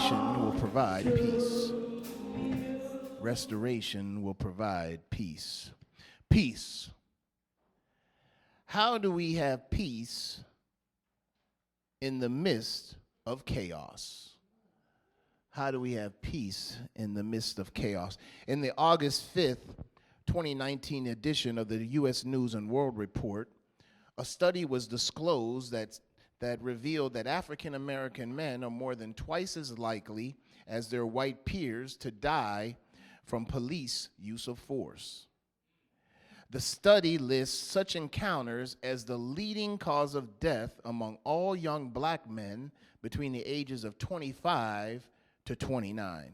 Restoration will provide peace. Restoration will provide peace. Peace. How do we have peace in the midst of chaos? How do we have peace in the midst of chaos? In the August 5th, 2019 edition of the U.S. News and World Report, a study was disclosed that revealed that African American men are more than twice as likely as their white peers to die from police use of force. The study lists such encounters as the leading cause of death among all young black men between the ages of 25 to 29.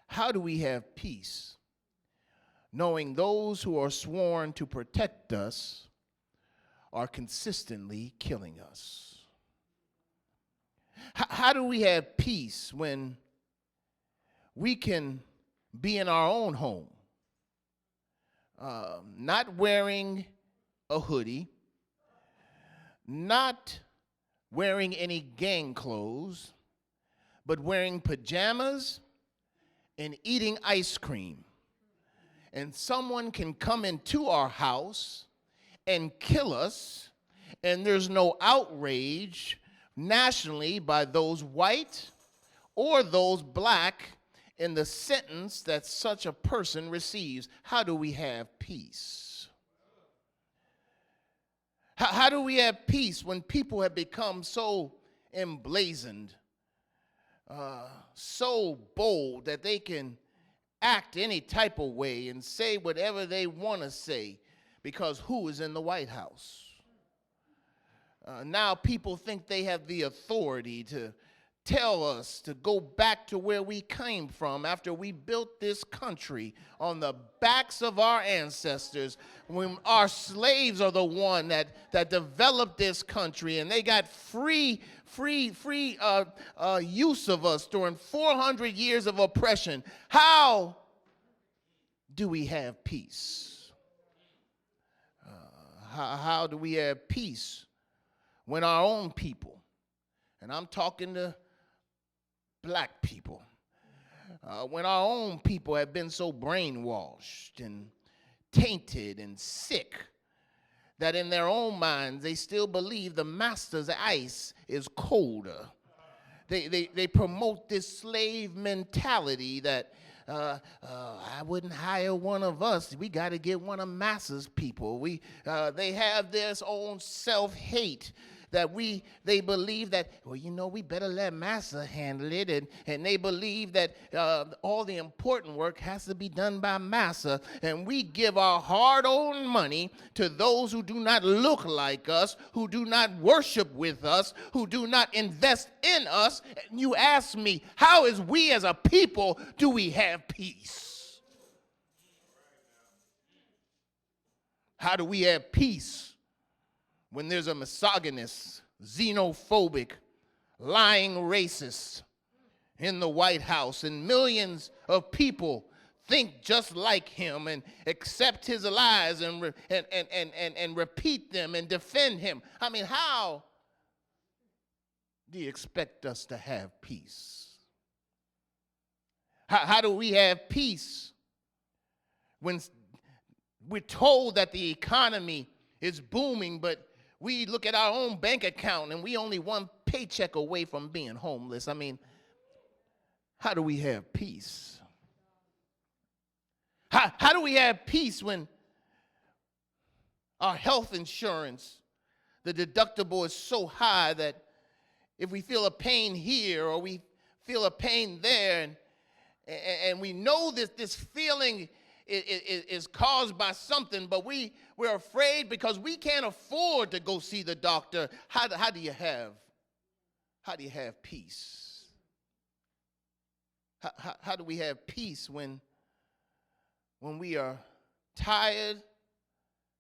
How do we have peace, knowing those who are sworn to protect us are consistently killing us? How do we have peace when we can be in our own home, not wearing a hoodie, not wearing any gang clothes, but wearing pajamas and eating ice cream? And someone can come into our house and kill us, and there's no outrage nationally by those white or those black in the sentence that such a person receives. How do we have peace? How do we have peace when people have become so emblazoned, so bold that they can act any type of way and say whatever they want to say because who is in the White House? Now people think they have the authority to tell us to go back to where we came from after we built this country on the backs of our ancestors, when our slaves are the one that developed this country, and they got free use of us during 400 years of oppression. How do we have peace? How do we have peace when our own people, and I'm talking to black people, when our own people have been so brainwashed and tainted and sick that in their own minds they still believe the master's ice is colder? They promote this slave mentality that I wouldn't hire one of us. We got to get one of massa's people. They have their own self-hate that they believe that, well, you know, we better let massa handle it, and they believe that all the important work has to be done by massa, and we give our hard-earned money to those who do not look like us, who do not worship with us, who do not invest in us. And you ask me, how is we as a people do we have peace? How do we have peace when there's a misogynist, xenophobic, lying racist in the White House, and millions of people think just like him and accept his lies and repeat them and defend him? I mean, how do you expect us to have peace? How do we have peace when we're told that the economy is booming, but we look at our own bank account and we only one paycheck away from being homeless? I mean, how do we have peace? How do we have peace when our health insurance, the deductible is so high that if we feel a pain here or we feel a pain there, and we know this feeling is caused by something, but we're afraid because we can't afford to go see the doctor. How do you have peace? How do we have peace when we are tired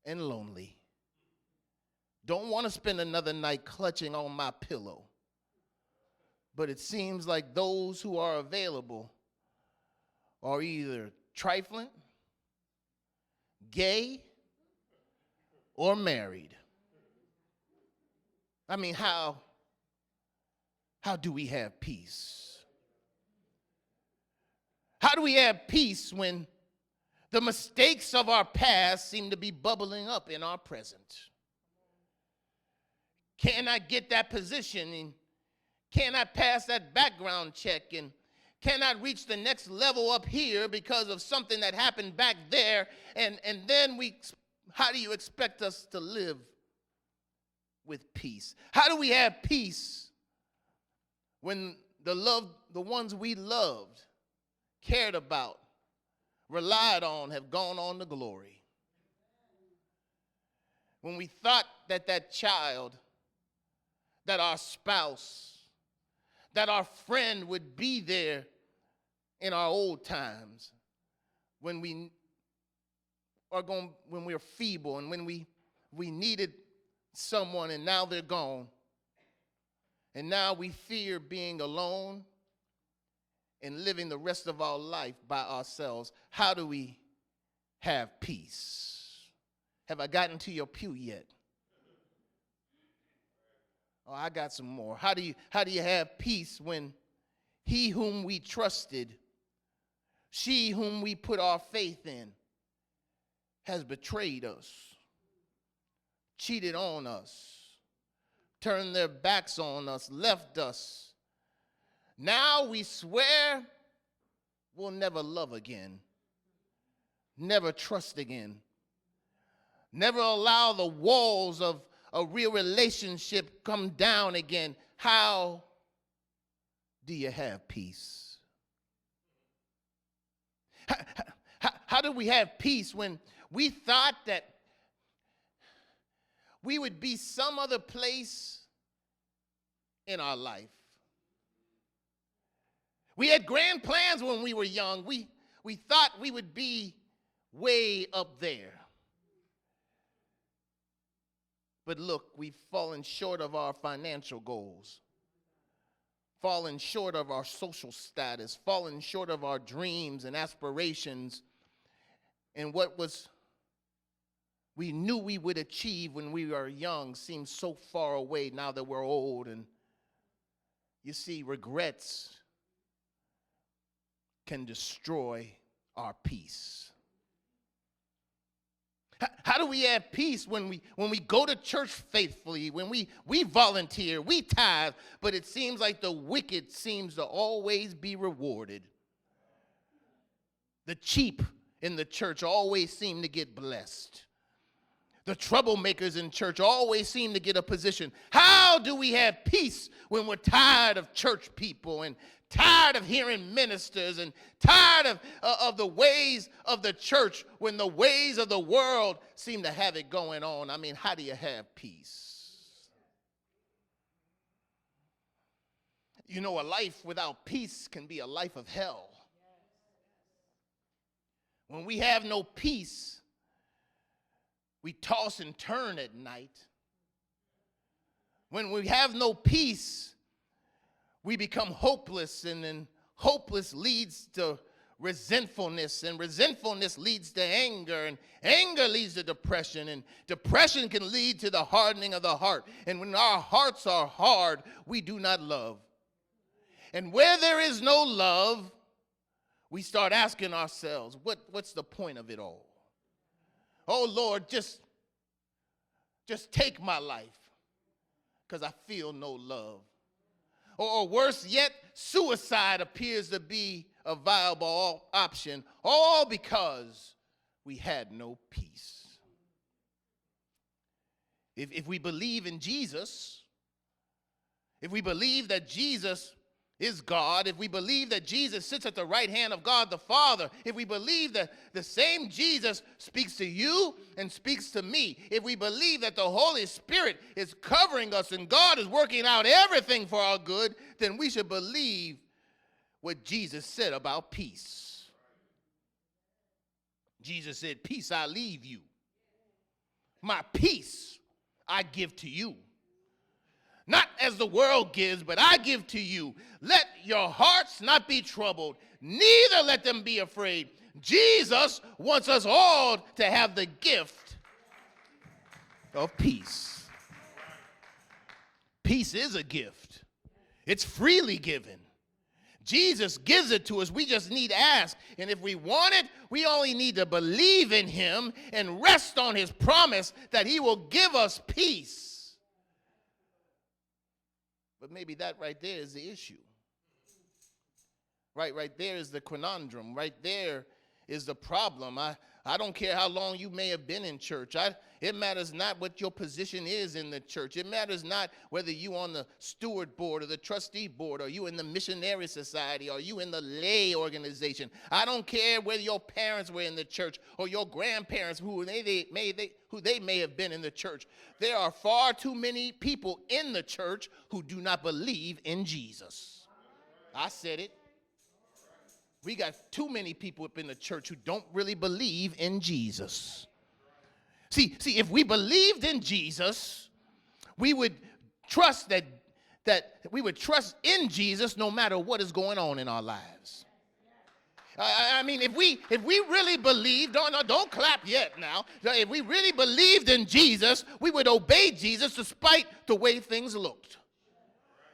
and lonely? Don't want to spend another night clutching on my pillow, but it seems like those who are available are either trifling, gay, or married. I mean, how How do we have peace? How do we have peace when the mistakes of our past seem to be bubbling up in our present? Can I get that position? And can I pass that background check? And can I reach the next level up here because of something that happened back there? And then how do you expect us to live with peace? How do we have peace when the ones we loved, cared about, relied on have gone on to glory? When we thought that child, that our spouse, that our friend would be there in our old times, when we're feeble and when we needed someone and now they're gone. And now we fear being alone and living the rest of our life by ourselves. How do we have peace? Have I gotten to your pew yet? Oh, I got some more. How do you have peace when he whom we trusted, she whom we put our faith in, has betrayed us, cheated on us, turned their backs on us, left us? Now we swear we'll never love again, never trust again, never allow the walls of a real relationship come down again. How do you have peace? How do we have peace when we thought that we would be some other place in our life? We had grand plans when we were young. We thought we would be way up there. But look, we've fallen short of our financial goals, fallen short of our social status, fallen short of our dreams and aspirations, and what we knew we would achieve when we were young seems so far away now that we're old. And you see, regrets can destroy our peace. How do we have peace when we go to church faithfully, when we volunteer, we tithe, but it seems like the wicked seems to always be rewarded? The cheap in the church always seem to get blessed. The troublemakers in church always seem to get a position. How do we have peace when we're tired of church people and tired of hearing ministers and tired of the ways of the church when the ways of the world seem to have it going on? I mean, how do you have peace? You know, a life without peace can be a life of hell. When we have no peace, we toss and turn at night. When we have no peace, we become hopeless, and then hopeless leads to resentfulness, and resentfulness leads to anger, and anger leads to depression, and depression can lead to the hardening of the heart. And when our hearts are hard, we do not love. And where there is no love, we start asking ourselves, what's the point of it all? Oh, Lord, just take my life because I feel no love. Or worse yet, suicide appears to be a viable option, all because we had no peace. If we believe in Jesus, if we believe that Jesus is God, if we believe that Jesus sits at the right hand of God the Father, if we believe that the same Jesus speaks to you and speaks to me, if we believe that the Holy Spirit is covering us and God is working out everything for our good, then we should believe what Jesus said about peace. Jesus said, "Peace I leave you. My peace I give to you. Not as the world gives, but I give to you. Let your hearts not be troubled, neither let them be afraid." Jesus wants us all to have the gift of peace. Peace is a gift. It's freely given. Jesus gives it to us. We just need to ask. And if we want it, we only need to believe in him and rest on his promise that he will give us peace. But maybe that right there is the issue. Right there is the conundrum. Right there is the problem. I don't care how long you may have been in church. It matters not what your position is in the church. It matters not whether you on the steward board or the trustee board, or you in the missionary society, or you in the lay organization. I don't care whether your parents were in the church or your grandparents who they may have been in the church. There are far too many people in the church who do not believe in Jesus. I said it. We got too many people up in the church who don't really believe in Jesus. See, if we believed in Jesus, we would trust that we would trust in Jesus no matter what is going on in our lives. I mean, if we really believed, don't clap yet now. If we really believed in Jesus, we would obey Jesus despite the way things looked.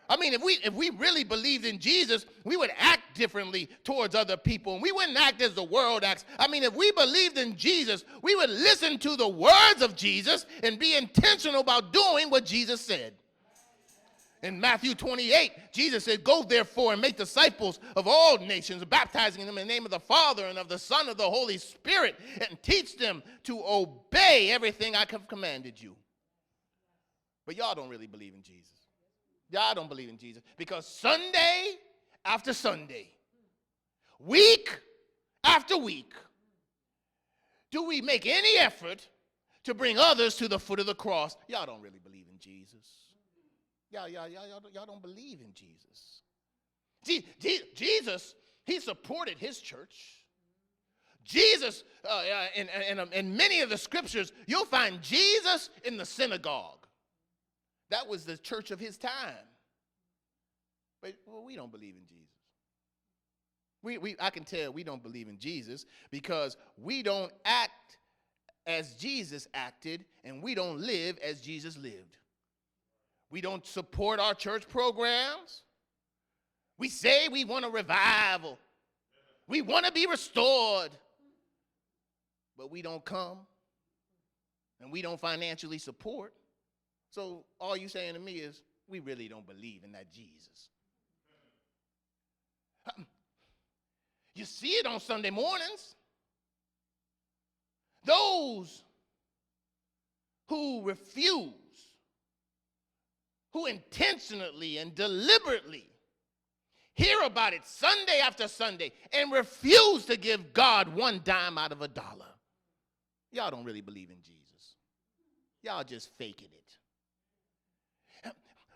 I mean, if we really believed in Jesus, we would act differently towards other people, and we wouldn't act as the world acts. I mean, if we believed in Jesus, we would listen to the words of Jesus and be intentional about doing what Jesus said. In Matthew 28, Jesus said, "Go therefore and make disciples of all nations, baptizing them in the name of the Father and of the Son and of the Holy Spirit, and teach them to obey everything I have commanded you." But y'all don't really believe in Jesus. Y'all don't believe in Jesus because Sunday after Sunday, week after week, do we make any effort to bring others to the foot of the cross? Y'all don't really believe in Jesus. Y'all don't believe in Jesus. Jesus, he supported his church. Jesus, in many of the scriptures, you'll find Jesus in the synagogue. That was the church of his time. But we don't believe in Jesus. I can tell we don't believe in Jesus because we don't act as Jesus acted, and we don't live as Jesus lived. We don't support our church programs. We say we want a revival. We want to be restored. But we don't come, and we don't financially support. So all you saying to me is, we really don't believe in that Jesus. You see it on Sunday mornings. Those who refuse, who intentionally and deliberately hear about it Sunday after Sunday and refuse to give God one dime out of $1. Y'all don't really believe in Jesus. Y'all just faking it.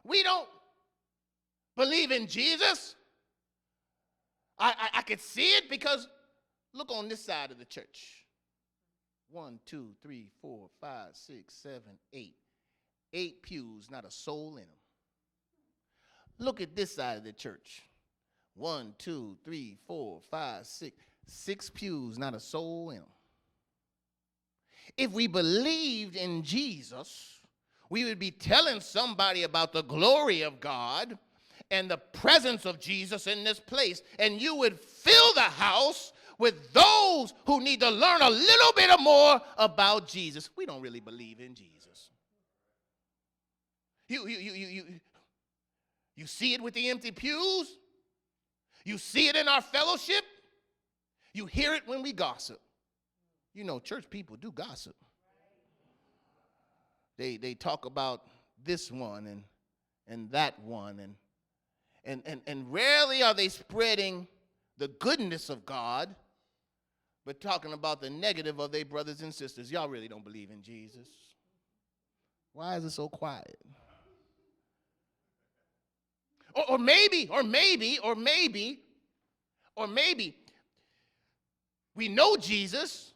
We don't believe in Jesus. I could see it because look on this side of the church. 1, 2, 3, 4, 5, 6, 7, 8. 8 pews, not a soul in them. Look at this side of the church. 1, 2, 3, 4, 5, 6. 6 pews, not a soul in them. If we believed in Jesus, we would be telling somebody about the glory of God and the presence of Jesus in this place. And you would fill the house with those who need to learn a little bit more about Jesus. We don't really believe in Jesus. You see it with the empty pews. You see it in our fellowship. You hear it when we gossip. You know, church people do gossip. They talk about this one and that one, and rarely are they spreading the goodness of God, but talking about the negative of their brothers and sisters. Y'all really don't believe in Jesus. Why is it so quiet? Or maybe we know Jesus.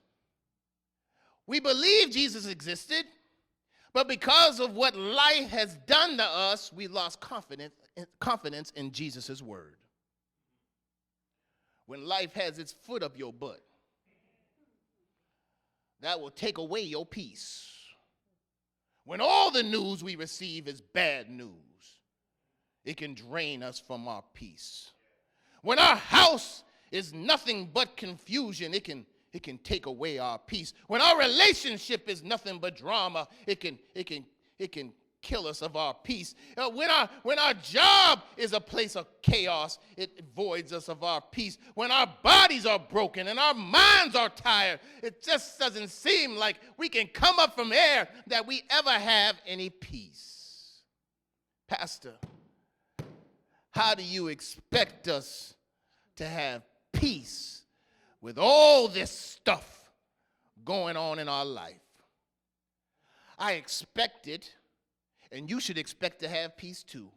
We believe Jesus existed. But because of what life has done to us, we lost confidence in Jesus' word. When life has its foot up your butt, that will take away your peace. When all the news we receive is bad news, it can drain us from our peace. When our house is nothing but confusion, it can take away our peace. When our relationship is nothing but drama, it can kill us of our peace. When our job is a place of chaos, it voids us of our peace. When our bodies are broken and our minds are tired, it just doesn't seem like we can come up from air that we ever have any peace. Pastor, how do you expect us to have peace with all this stuff going on in our life? I expect it, and you should expect to have peace too,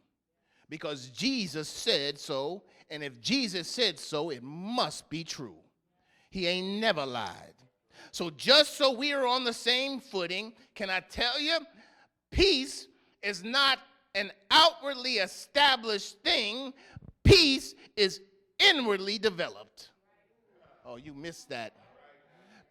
because Jesus said so, and if Jesus said so, it must be true. He ain't never lied. So just so we are on the same footing, can I tell you, peace is not an outwardly established thing. Peace is inwardly developed. Oh, you missed that.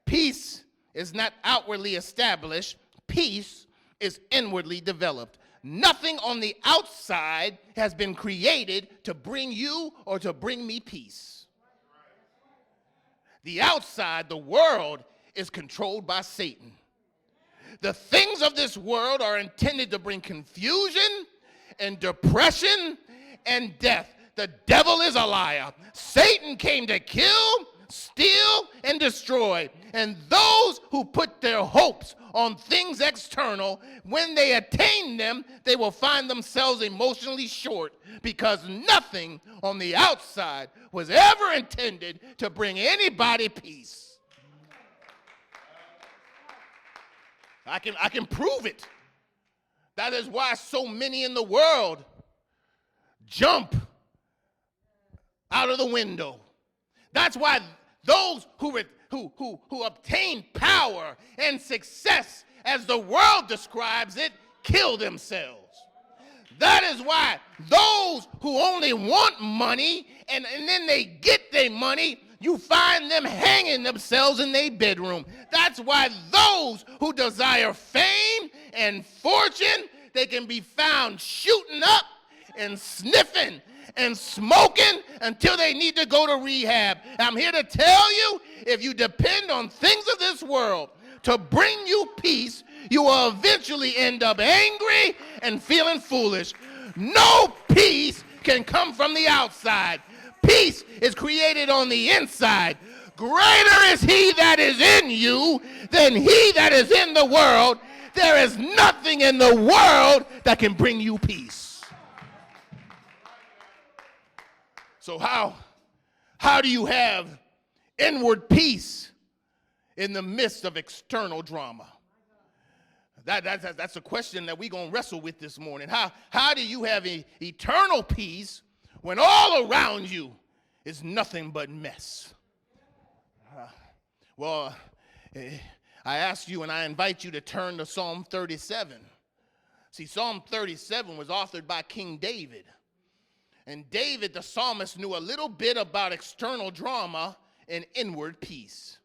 Peace is not outwardly established. Peace is inwardly developed. Nothing on the outside has been created to bring you or to bring me peace. The outside, the world, is controlled by Satan. The things of this world are intended to bring confusion and depression and death. The devil is a liar. Satan came to kill, steal, and destroy. And those who put their hopes on things external, when they attain them, they will find themselves emotionally short, because nothing on the outside was ever intended to bring anybody peace. I can prove it. That is why so many in the world jump out of the window. That's why those who obtain power and success, as the world describes it, kill themselves. That is why those who only want money and then they get their money, you find them hanging themselves in their bedroom. That's why those who desire fame and fortune, they can be found shooting up and sniffing and smoking until they need to go to rehab. I'm here to tell you, if you depend on things of this world to bring you peace, you will eventually end up angry and feeling foolish. No peace can come from the outside. Peace is created on the inside. Greater is he that is in you than he that is in the world. There is nothing in the world that can bring you peace. So how do you have inward peace in the midst of external drama? That's a question that we're going to wrestle with this morning. How do you have eternal peace when all around you is nothing but mess? I ask you and I invite you to turn to Psalm 37. See, Psalm 37 was authored by King David. And David, the psalmist, knew a little bit about external drama and inward peace.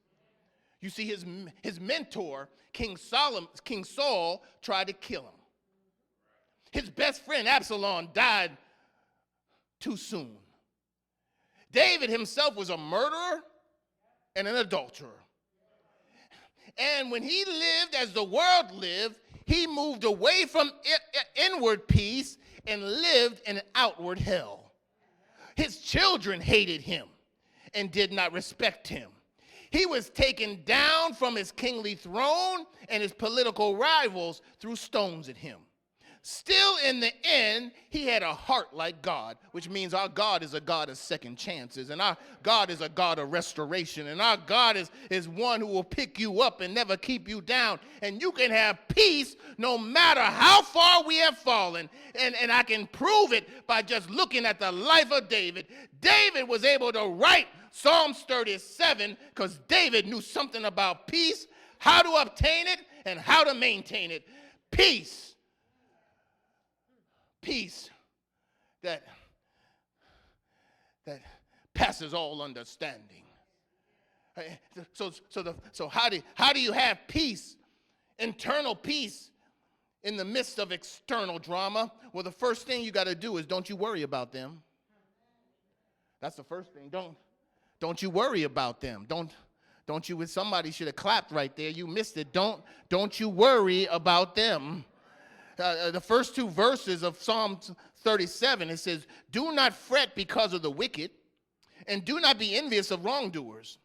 You see, his mentor, King Saul, tried to kill him. His best friend, Absalom, died too soon. David himself was a murderer and an adulterer. And when he lived as the world lived, he moved away from inward peace and lived in outward hell. His children hated him and did not respect him. He was taken down from his kingly throne, and his political rivals threw stones at him. Still, in the end, he had a heart like God, which means our God is a God of second chances, and our God is a God of restoration, and our God is one who will pick you up and never keep you down, and you can have peace no matter how far we have fallen, and I can prove it by just looking at the life of David. David was able to write Psalms 37 because David knew something about peace, how to obtain it, and how to maintain it. Peace that passes all understanding. So how do you have peace, internal peace, in the midst of external drama, well, the first thing you got to do is don't you worry about them. That's the first thing. Don't you worry about them. Don't you, somebody should have clapped right there. You missed it. Don't you worry about them. The first two verses of Psalm 37, it says, do not fret because of the wicked, and do not be envious of wrongdoers,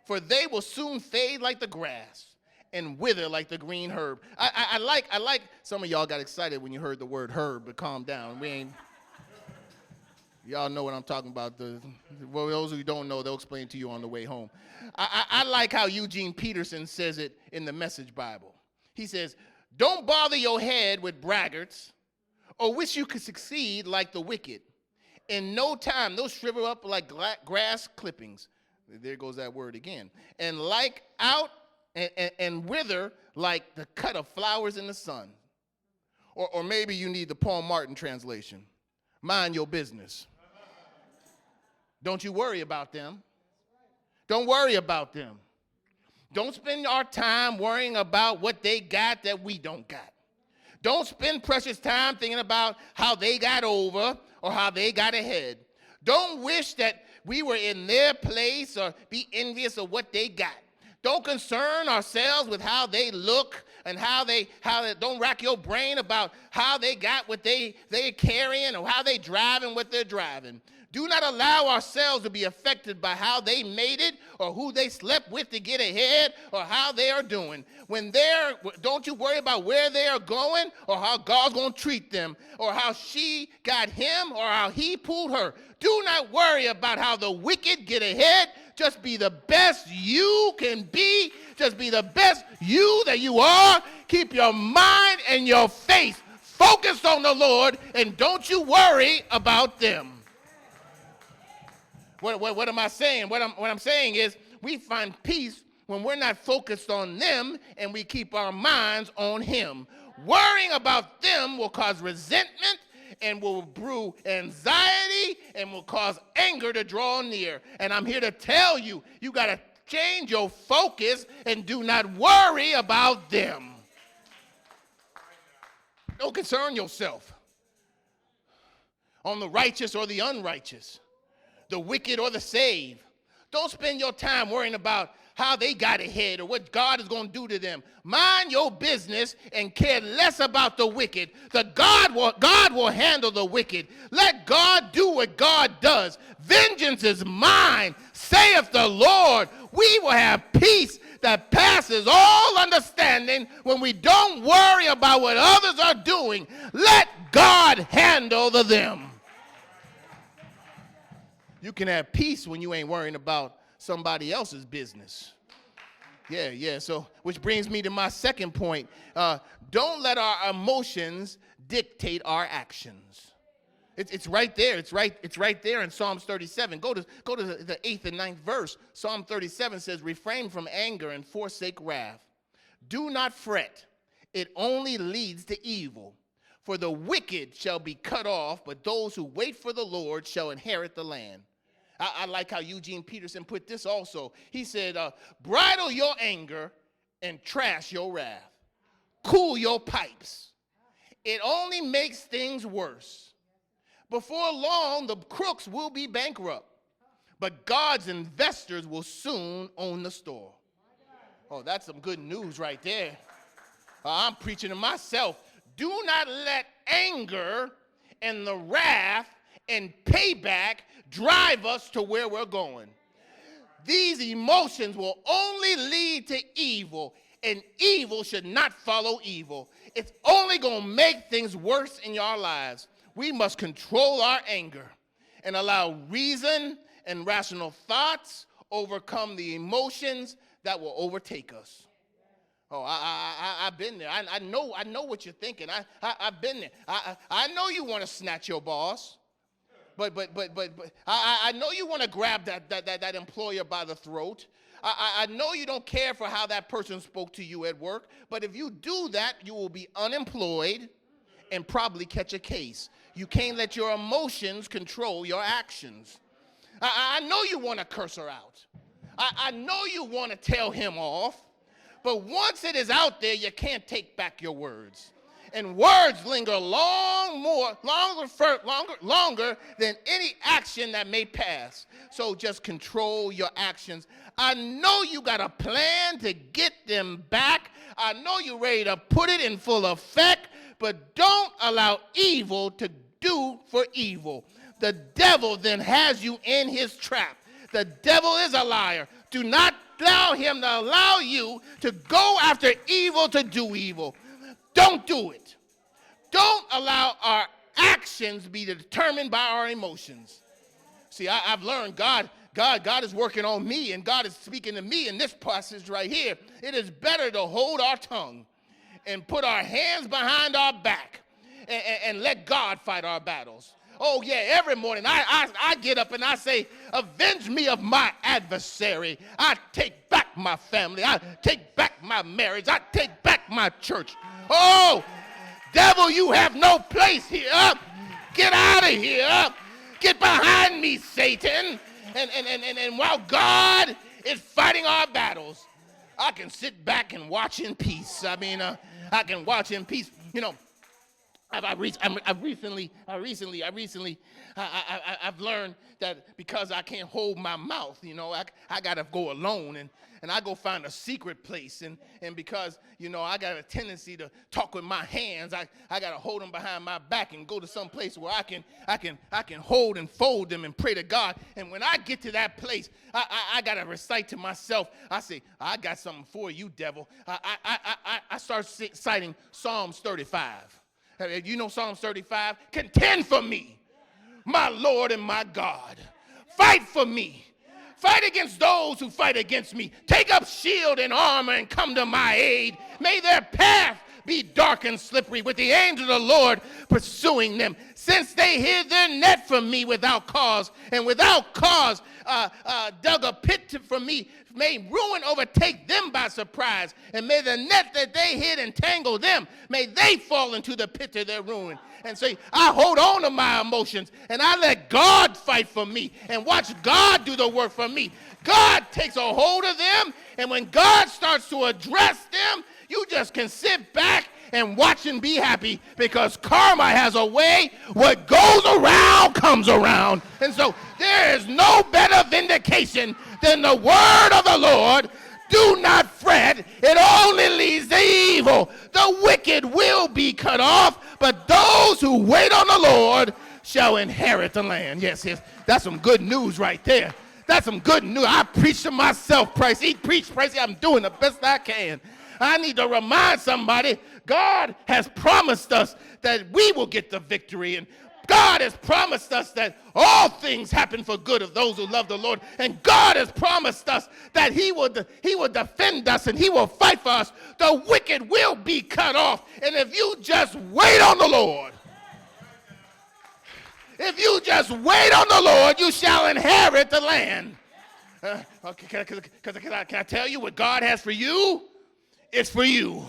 for they will soon fade like the grass and wither like the green herb. I like, some of y'all got excited when you heard the word herb, but calm down. Y'all know what I'm talking about. Well, those who don't know, they'll explain to you on the way home. I like how Eugene Peterson says it in the Message Bible. He says, don't bother your head with braggarts or wish you could succeed like the wicked. In no time, they'll shrivel up like grass clippings. There goes that word again. And like out and wither like the cut of flowers in the sun. Or maybe you need the Paul Martin translation. Mind your business. Don't you worry about them. Don't worry about them. Don't spend our time worrying about what they got that we don't got. Don't spend precious time thinking about how they got over or how they got ahead. Don't wish that we were in their place or be envious of what they got. Don't concern ourselves with how they look and how they don't rack your brain about how they got what they're carrying or how they driving what they're driving. Do not allow ourselves to be affected by how they made it or who they slept with to get ahead or how they are doing. Don't you worry about where they are going or how God's going to treat them or how she got him or how he pulled her. Do not worry about how the wicked get ahead. Just be the best you can be. Just be the best you that you are. Keep your mind and your faith focused on the Lord, and don't you worry about them. What am I saying? What I'm saying is we find peace when we're not focused on them and we keep our minds on him. Worrying about them will cause resentment and will brew anxiety and will cause anger to draw near. And I'm here to tell you, you got to change your focus and do not worry about them. Don't concern yourself on the righteous or the unrighteous, the wicked or the saved. Don't spend your time worrying about how they got ahead or what God is going to do to them. Mind your business and care less about the wicked. God will handle the wicked. Let God do what God does. Vengeance is mine, saith the Lord. We will have peace that passes all understanding when we don't worry about what others are doing. Let God handle them. You can have peace when you ain't worrying about somebody else's business. Yeah. So, which brings me to my second point. Don't let our emotions dictate our actions. It's right there. It's right there in Psalms 37. Go to the 8th and 9th verse. Psalm 37 says, refrain from anger and forsake wrath. Do not fret. It only leads to evil. For the wicked shall be cut off, but those who wait for the Lord shall inherit the land. I like how Eugene Peterson put this also. He said, bridle your anger and trash your wrath. Cool your pipes. It only makes things worse. Before long, the crooks will be bankrupt, but God's investors will soon own the store. Oh, that's some good news right there. I'm preaching to myself. Do not let anger and the wrath and payback drive us to where we're going. These emotions will only lead to evil, and evil should not follow evil. It's only going to make things worse in your lives. We must control our anger and allow reason and rational thoughts overcome the emotions that will overtake us. Oh, I've been there. I know what you're thinking. I've been there. I know you want to snatch your boss. But I know you want to grab that employer by the throat. I know you don't care for how that person spoke to you at work. But if you do that, you will be unemployed and probably catch a case. You can't let your emotions control your actions. I know you want to curse her out. I know you want to tell him off. But once it is out there, you can't take back your words. And words linger longer than any action that may pass. So just control your actions. I know you got a plan to get them back. I know you're ready to put it in full effect, but don't allow evil to do for evil. The devil then has you in his trap. The devil is a liar. Do not allow him to allow you to go after evil to do evil. Don't do it. Don't allow our actions be determined by our emotions. See, I've learned God is working on me, and God is speaking to me in this passage right here. It is better to hold our tongue and put our hands behind our back and let God fight our battles. Oh, yeah, every morning I get up and I say, avenge me of my adversary. I take back my family. I take back my marriage. I take back my church. Oh, devil, you have no place here. Get out of here. Get behind me, Satan. And while God is fighting our battles, I can sit back and watch in peace. I can watch in peace. You know, I've learned that because I can't hold my mouth, you know, I got to go alone and I go find a secret place. And because, you know, I got a tendency to talk with my hands, I got to hold them behind my back and go to some place where I can hold and fold them and pray to God. And when I get to that place, I got to recite to myself. I say, I got something for you, devil. I start citing Psalms 35. You know Psalms 35? Contend for me, my Lord and my God. Fight for me. Fight against those who fight against me. Take up shield and armor and come to my aid. May their path be dark and slippery, with the angel of the Lord pursuing them. Since they hid their net from me without cause, and without cause dug a pit for me, may ruin overtake them by surprise, and may the net that they hid entangle them. May they fall into the pit of their ruin. And say, I hold on to my emotions, and I let God fight for me, and watch God do the work for me. God takes a hold of them, and when God starts to address them, you just can sit back and watch and be happy, because karma has a way. What goes around comes around. And so there is no better vindication than the word of the Lord. Do not fret. It only leads to evil. The wicked will be cut off, but those who wait on the Lord shall inherit the land. Yes, that's some good news right there. That's some good news. I preach to myself, Price. Preach, Price. I'm doing the best I can. I need to remind somebody, God has promised us that we will get the victory, and God has promised us that all things happen for good of those who love the Lord, and God has promised us that he will defend us and he will fight for us. The wicked will be cut off, and if you just wait on the Lord, you shall inherit the land. Okay, can I tell you what God has for you? It's for you.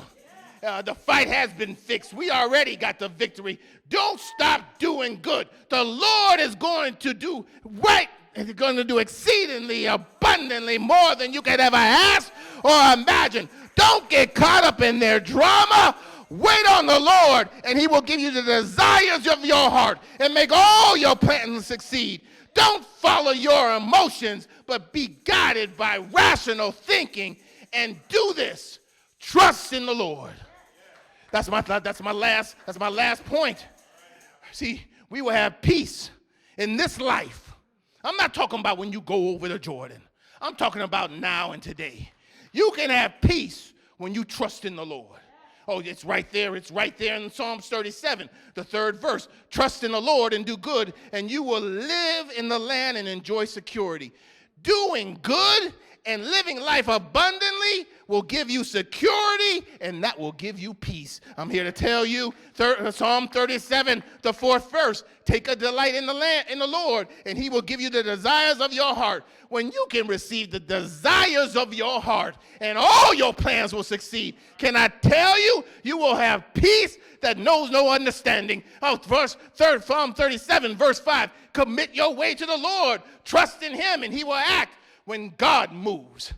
The fight has been fixed. We already got the victory. Don't stop doing good. The Lord is going to do right. He's going to do exceedingly abundantly more than you could ever ask or imagine. Don't get caught up in their drama. Wait on the Lord, and he will give you the desires of your heart and make all your plans succeed. Don't follow your emotions, but be guided by rational thinking, and do this. Trust in the Lord. That's my last point. See, we will have peace in this life. I'm not talking about when you go over to Jordan. I'm talking about now and today. You can have peace when you trust in the Lord. Oh, it's right there. It's right there in Psalms 37, the 3rd verse. Trust in the Lord and do good, and you will live in the land and enjoy security. Doing good and living life abundantly will give you security, and that will give you peace. I'm here to tell you, Psalm 37, the 4th verse, take a delight in the Lord, and he will give you the desires of your heart. When you can receive the desires of your heart, and all your plans will succeed, can I tell you, you will have peace that knows no understanding. Psalm 37, verse 5, commit your way to the Lord. Trust in him, and he will act. When God moves,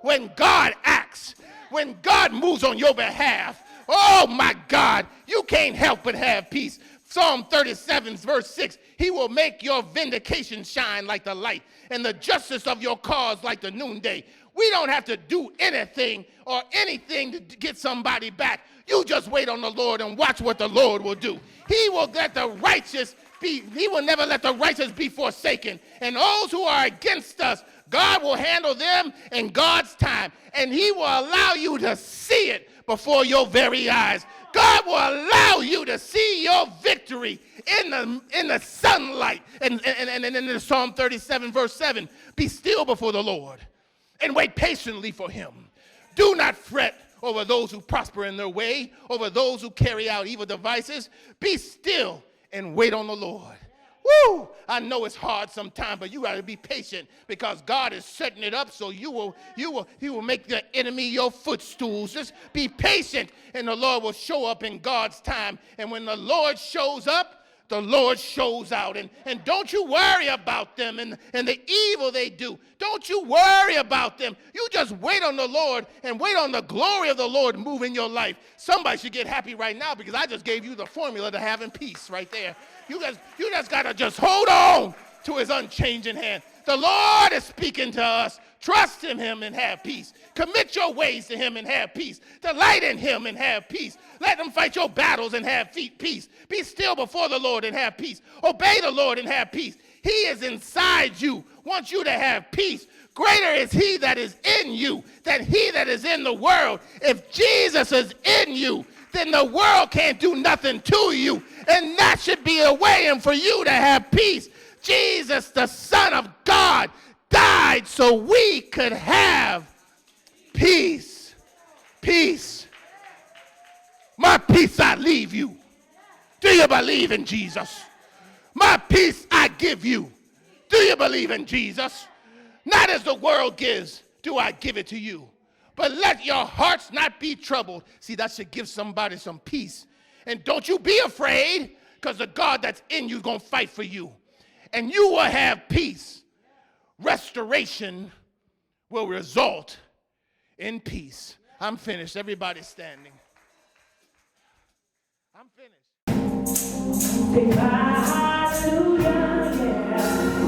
when God acts, when God moves on your behalf, Oh my God, you can't help but have peace. Psalm 37, verse 6, he will make your vindication shine like the light and the justice of your cause like the noonday. We don't have to do anything to get somebody back. You just wait on the Lord and watch what the Lord will do. He will never let the righteous be forsaken. And those who are against us, God will handle them in God's time. And he will allow you to see it before your very eyes. God will allow you to see your victory in the sunlight. And in Psalm 37, verse 7, be still before the Lord and wait patiently for him. Do not fret over those who prosper in their way, over those who carry out evil devices. Be still and wait on the Lord. Woo! I know it's hard sometimes, but you got to be patient because God is setting it up so he will make the enemy your footstools. Just be patient and the Lord will show up in God's time. And when the Lord shows up, the Lord shows out. And don't you worry about them and the evil they do. Don't you worry about them. You just wait on the Lord and wait on the glory of the Lord move in your life. Somebody should get happy right now because I just gave you the formula to having peace right there. You just got to just hold on to his unchanging hand. The Lord is speaking to us. Trust in him and have peace. Commit your ways to him and have peace. Delight in him and have peace. Let him fight your battles and have peace. Be still before the Lord and have peace. Obey the Lord and have peace. He is inside you, wants you to have peace. Greater is he that is in you than he that is in the world. If Jesus is in you, then the world can't do nothing to you. And that should be a way in for you to have peace. Jesus, the Son of God, died so we could have peace. Peace. My peace I leave you. Do you believe in Jesus? My peace I give you. Do you believe in Jesus? Not as the world gives, do I give it to you. But let your hearts not be troubled. See, that should give somebody some peace. And don't you be afraid, because the God that's in you is going to fight for you. And you will have peace. Restoration will result in peace. I'm finished. Everybody standing. I'm finished. Hallelujah, yeah.